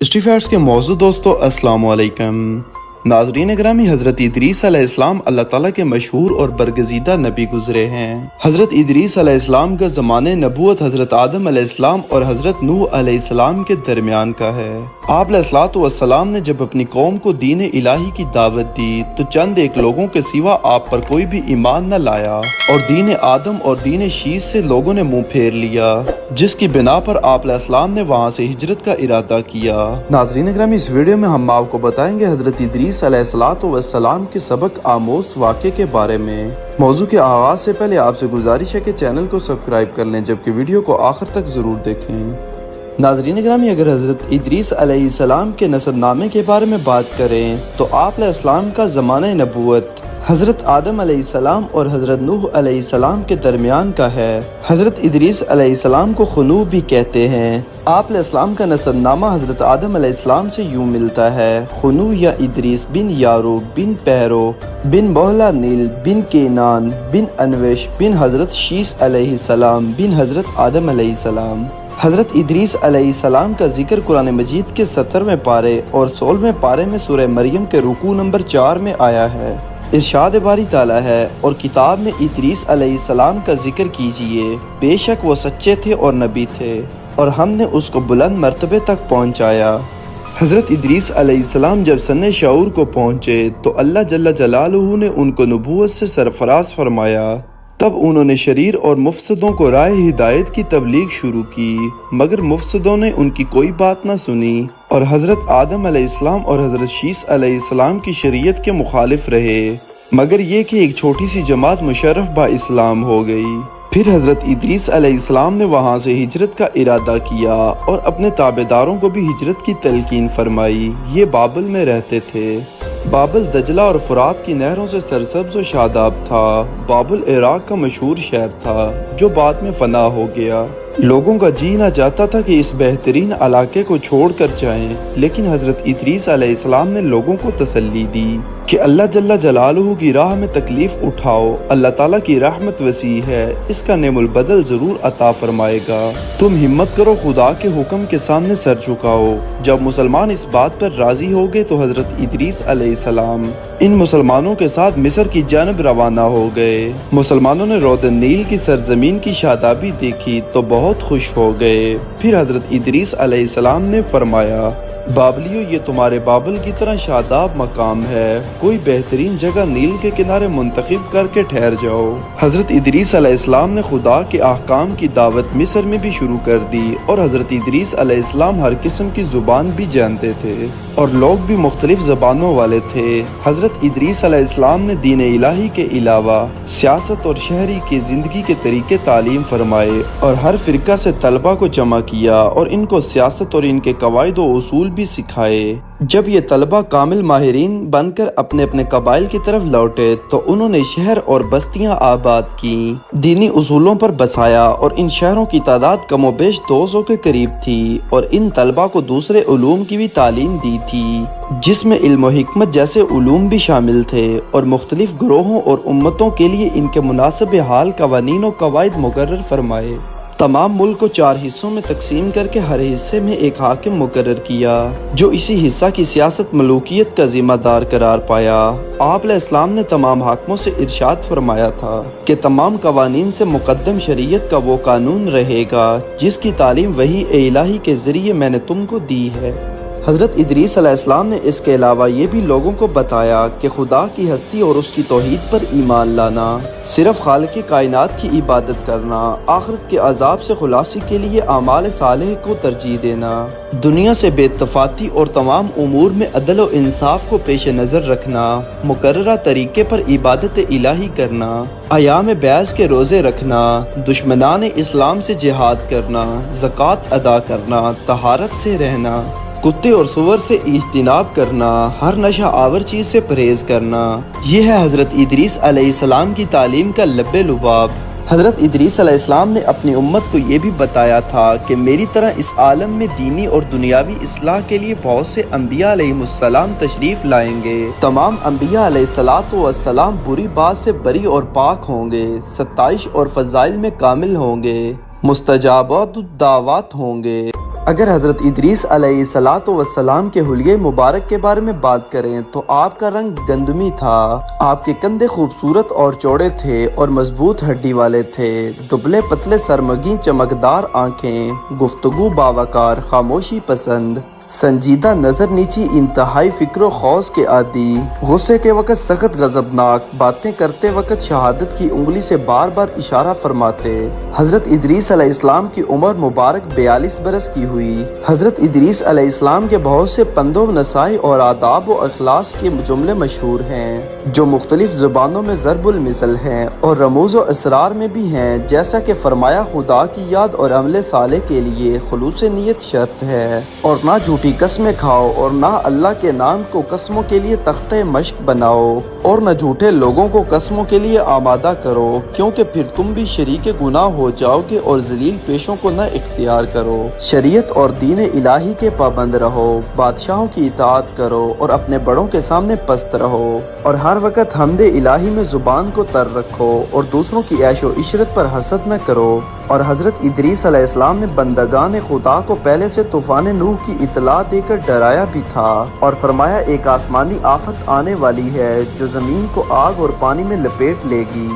Street facts के मौजूद दोस्तों अस्सलाम वालेकुम। नाज़रीन ग्रामी, हज़रत इदरीस अलैहिस्सलाम अल्लाह ताला के मशहूर और बरगज़ीदा नबी गुजरे हैं। हज़रत इदरीस अलैहिस्सलाम का ज़माने नबूवत हज़रत आदम अलैहिस्सलाम और हज़रत नूह अलैहिस्सलाम के दरमियान का है। आप अलैहिस्सलाम ने जब अपनी कौम को दीन इलाही की दावत दी तो चंद एक लोगों के सिवा आप पर कोई भी ईमान न लाया और दीन आदम और दीन शीश से लोगों ने मुंह फेर लिया, जिसकी बिना पर आप अलैहिस्सलाम ने वहाँ से हिजरत का इरादा किया। नाज़रीन ग्रामी, इस वीडियो में हम आपको बताएंगे हज़रत इदरीस अलैहिस्सलाम के सबक आमोस वाक़े के बारे में। मौजू के आगाज से पहले आपसे गुजारिश है कि चैनल को सब्सक्राइब कर लें, जबकि वीडियो को आखिर तक जरूर देखें। नाज़रीन ग्रामी, अगर हज़रत इदरीस अलैहिस्सलाम के नसबनामे के बारे में बात करें तो आप अलैहिस्सलाम का ज़माना नबूवत हज़रत आदम अलैहिस्सलाम और हज़रत नूह अलैहिस्सलाम के दरमियान का है। हज़रत इदरीस अलैहिस्सलाम को खुनू भी कहते हैं। आप अलैहिस्सलाम का नसबनामा हज़रत आदम अलैहिस्सलाम से यूँ मिलता है: खुनू या इदरीस बिन यारूब बिन पैरो बिन मोहला नील बिन केनान बिन अनवेश बिन हज़रत शीस अलैहिस्सलाम बिन हज़रत आदम अलैहिस्सलाम। हज़रत इदरीस अलैहिस्सलाम का जिक्र कुरान मजीद के 17वें पारे और 16वें पारे में सूरह मरियम के रुकू नंबर 4 में आया है। इरशाद बारी ताला है, और किताब में इदरीस अलैहिस्सलाम का जिक्र कीजिए, बेशक वो सच्चे थे और नबी थे और हमने उसको बुलंद मर्तबे तक पहुँचाया। हज़रत इदरीस अलैहिस्सलाम जब सन्ने शऊर को पहुँचे तो अल्लाह जल्ल जलालुहू ने उनको नबूवत से सरफराज फरमाया। तब उन्होंने शरीर और मुफसदों को राह हिदायत की तबलीग शुरू की, मगर मुफसदों ने उनकी कोई बात न सुनी और हज़रत आदम अलैहिस्सलाम और हज़रत शीस अलैहिस्सलाम की शरीयत के मुखालिफ रहे, मगर ये कि एक छोटी सी जमात मुशर्रफ बा इस्लाम हो गई। फिर हज़रत इदरीस अलैहिस्सलाम ने वहाँ से हिजरत का इरादा किया और अपने ताबेदारों को भी हिजरत की तलकीन फरमाई। ये बाबल में रहते थे। बाबल दजला और फुरात की नहरों से सरसब्ज और शादाब था। बाबल इराक का मशहूर शहर था जो बाद में फना हो गया। लोगों का जी ना चाहता था कि इस बेहतरीन इलाके को छोड़ कर जाएं, लेकिन हज़रत इदरीस अलैहिस्सलाम ने लोगों को तसल्ली दी कि अल्लाह जल्ल जलालुहू की राह में तकलीफ उठाओ, अल्लाह ताला की रहमत वसी है, इसका नेमुल बदल जरूर अता फरमाएगा। तुम हिम्मत करो, खुदा के हुक्म के सामने सर झुकाओ। जब मुसलमान इस बात पर राजी हो गए तो हज़रत इदरीस अलैहिस्सलाम इन मुसलमानों के साथ मिस्र की जानब रवाना हो गए। मुसलमानों ने रोदन नील की सरजमीन की शादाबी देखी तो बहुत खुश हो गए। फिर हज़रत इदरीस अलैहिस्सलाम ने फरमाया, बाबलियो, ये तुम्हारे बाबल की तरह शादाब मकाम है, कोई बेहतरीन जगह नील के किनारे मुंतखब करके ठहर जाओ। हज़रत इदरीस अलैहिस्सलाम ने खुदा के अहकाम की दावत मिस्र में भी शुरू कर दी और हज़रत इदरीस अलैहिस्सलाम हर किस्म की जुबान भी जानते थे और लोग भी मुख्तलिफ ज़बानों वाले थे। हज़रत इदरीस अलैहिस्सलाम ने दीन इलाही के अलावा सियासत और शहरी की ज़िंदगी के तरीके तालीम फरमाए और हर फ़िरका से तलबा को जमा किया और इनको सियासत और इनके कवायद व उसूल भी सिखाए। जब ये तलबा कामिल माहिरीन बनकर अपने अपने कबाइल की तरफ लौटे तो उन्होंने शहर और बस्तियां आबाद की, दीनी उसूलों पर बसाया और इन शहरों की तादाद कमोबेश 200 के करीब थी और इन तलबा को दूसरे उलूम की भी तालीम दी थी, जिसमें इल्म व हिकमत जैसे उलूम भी शामिल थे और मुख्तलिफ ग्रोहों और उम्मतों के लिए इनके मुनासिब हाल कवानीन व कवायद मुकर्रर फरमाए। तमाम मुल्क को 4 हिस्सों में तकसीम करके हर हिस्से में एक हाकिम मुकर्रर किया, जो इसी हिस्सा की सियासत मलूकियत का जिम्मेदार करार पाया। आप अलैहिस्सलाम ने तमाम हाकिमों से इरशाद फरमाया था कि तमाम कवानीन से मुकद्दम शरीयत का वो कानून रहेगा जिसकी तालीम वही इलाही के जरिए मैंने तुमको दी है। हज़रत इदरीस अलैहिस्सलाम ने इसके अलावा ये भी लोगों को बताया कि खुदा की हस्ती और उसकी तौहीद पर ईमान लाना, सिर्फ खालिक कायनात की इबादत करना, आखिरत के अजाब से खुलासी के लिए आमाल सालेह को तरजीह देना, दुनिया से बेतफाती और तमाम उमूर में अदल व इंसाफ को पेश नज़र रखना, मुकर्ररा तरीके पर इबादत इलाही करना, अयाम बैस के रोज़े रखना, दुश्मनान इस्लाम से जिहाद करना, ज़कात अदा करना, तहारत से रहना, कुत्ते और सुअर से इज्तिनाब करना, हर नशा आवर चीज़ से परहेज करना। यह है हज़रत इदरीस अलैहिस्सलाम की तालीम का लब्बे लुबाब। हज़रत इदरीस अलैहिस्सलाम ने अपनी उम्मत को ये भी बताया था कि मेरी तरह इस आलम में दीनी और दुनियावी इस्लाह के लिए बहुत से अम्बिया अलैहिमुस्सलाम तशरीफ़ लाएंगे। तमाम अम्बिया अलैहिस्सलाम बुरी बात से बरी और पाक होंगे, सत्ताइश और फ़ज़ाइल में कामिल होंगे, मुस्तजाबात दावत होंगे اگر حضرت ادریس علیہ الصلوۃ والسلام کے حلیے مبارک کے بارے میں بات کریں تو آپ کا رنگ گندمی تھا، آپ کے کندھے خوبصورت اور چوڑے تھے اور مضبوط ہڈی والے تھے، دبلے پتلے سرمگی چمکدار آنکھیں، گفتگو باوقار، خاموشی پسند، سنجیدہ نظر نیچی، انتہائی فکر و خوض کے عادی، غصے کے وقت سخت غضبناک، باتیں کرتے وقت شہادت کی انگلی سے بار بار اشارہ فرماتے۔ حضرت ادریس علیہ السلام کی عمر مبارک 42 برس کی ہوئی۔ حضرت ادریس علیہ السلام کے بہت سے پند و نصائح اور آداب و اخلاص کے جملے مشہور ہیں جو مختلف زبانوں میں ضرب المثل ہیں اور رموز و اسرار میں بھی ہیں، جیسا کہ فرمایا خدا کی یاد اور عمل صالح کے لیے خلوص نیت شرط ہے، اور نہ جھوٹی قسمیں کھاؤ اور نہ اللہ کے نام کو قسموں کے لیے تختہ مشق بناؤ، اور نہ جھوٹے لوگوں کو قسموں کے لیے آمادہ کرو، کیونکہ پھر تم بھی شریک گناہ ہو جاؤ گے، اور ذلیل پیشوں کو نہ اختیار کرو۔ شریعت اور دین الہی کے پابند رہو، بادشاہوں کی اطاعت کرو اور اپنے بڑوں کے سامنے پست رہو، اور ہر وقت حمد الہی میں زبان کو تر رکھو، اور دوسروں کی عیش و عشرت پر حسد نہ کرو۔ اور حضرت ادریس علیہ السلام نے بندگان خدا کو پہلے سے طوفان نوح کی اطلاع دے کر ڈرایا بھی تھا، اور فرمایا ایک آسمانی آفت آنے والی ہے جو زمین کو آگ اور پانی میں لپیٹ لے گی۔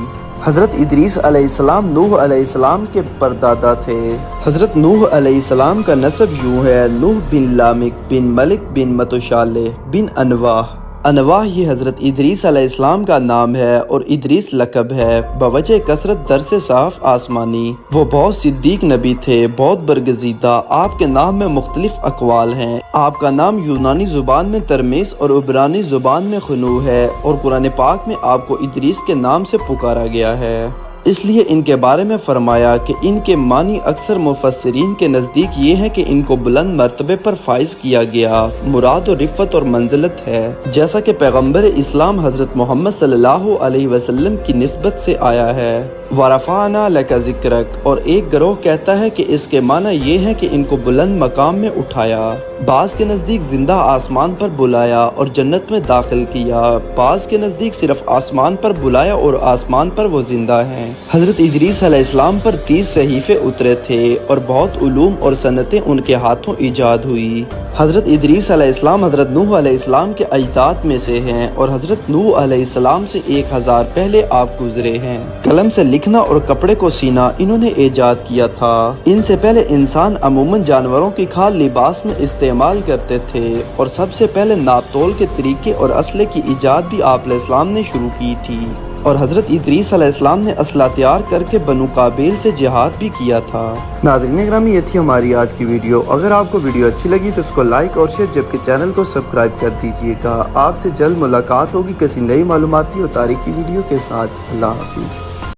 حضرت ادریس علیہ السلام نوح علیہ السلام کے پردادا تھے۔ حضرت نوح علیہ السلام کا نسب یوں ہے: نوح بن لامک بن ملک بن متشالح بن انواح۔ انواح یہ حضرت ادریس علیہ السلام کا نام ہے اور ادریس لقب ہے، بوجہ کثرت درس صاف آسمانی۔ وہ بہت صدیق نبی تھے، بہت برگزیدہ۔ آپ کے نام میں مختلف اقوال ہیں۔ آپ کا نام یونانی زبان میں ترمیس اور عبرانی زبان میں خنوع ہے، اور قرآن پاک میں آپ کو ادریس کے نام سے پکارا گیا ہے۔ اس لیے ان کے بارے میں فرمایا کہ ان کے معنی اکثر مفسرین کے نزدیک یہ ہے کہ ان کو بلند مرتبے پر فائز کیا گیا، مراد و رفت اور منزلت ہے، جیسا کہ پیغمبر اسلام حضرت محمد صلی اللہ علیہ وسلم کی نسبت سے آیا ہے۔ وَرَفَعْنَا لَكَ ذِكْرَكَ، اور ایک گروہ کہتا ہے کہ اس کے معنی یہ ہے کہ ان کو بلند مقام میں اٹھایا، بعض کے نزدیک زندہ آسمان پر بلایا اور جنت میں داخل کیا، بعض کے نزدیک صرف آسمان پر بلایا اور آسمان پر وہ زندہ ہیں۔ حضرت ادریس علیہ السلام پر 30 صحیفے اترے تھے اور بہت علوم اور صنعتیں ان کے ہاتھوں ایجاد ہوئی۔ حضرت ادریس علیہ السلام حضرت نوح علیہ السلام کے اجداد میں سے ہیں، اور حضرت نوح علیہ السلام سے 1000 پہلے آپ گزرے ہیں۔ قلم سے لکھنا اور کپڑے کو سینا انہوں نے ایجاد کیا تھا۔ ان سے پہلے انسان عموماً جانوروں کی کھال لباس میں استعمال کرتے تھے، اور سب سے پہلے ناپ تول کے طریقے اور اسلحے کی ایجاد بھی آپ علیہ السلام نے شروع کی تھی، اور حضرت ادریس علیہ السلام نے اسلحہ تیار کر کے بنو قابیل سے جہاد بھی کیا تھا۔ ناظرین گرامی، یہ تھی ہماری آج کی ویڈیو۔ اگر آپ کو ویڈیو اچھی لگی تو اس کو لائک اور شیئر، جبکہ چینل کو سبسکرائب کر دیجیے گا۔ آپ سے جلد ملاقات ہوگی کسی نئی معلوماتی اور تاریخی ویڈیو کے ساتھ۔ اللہ حافظ۔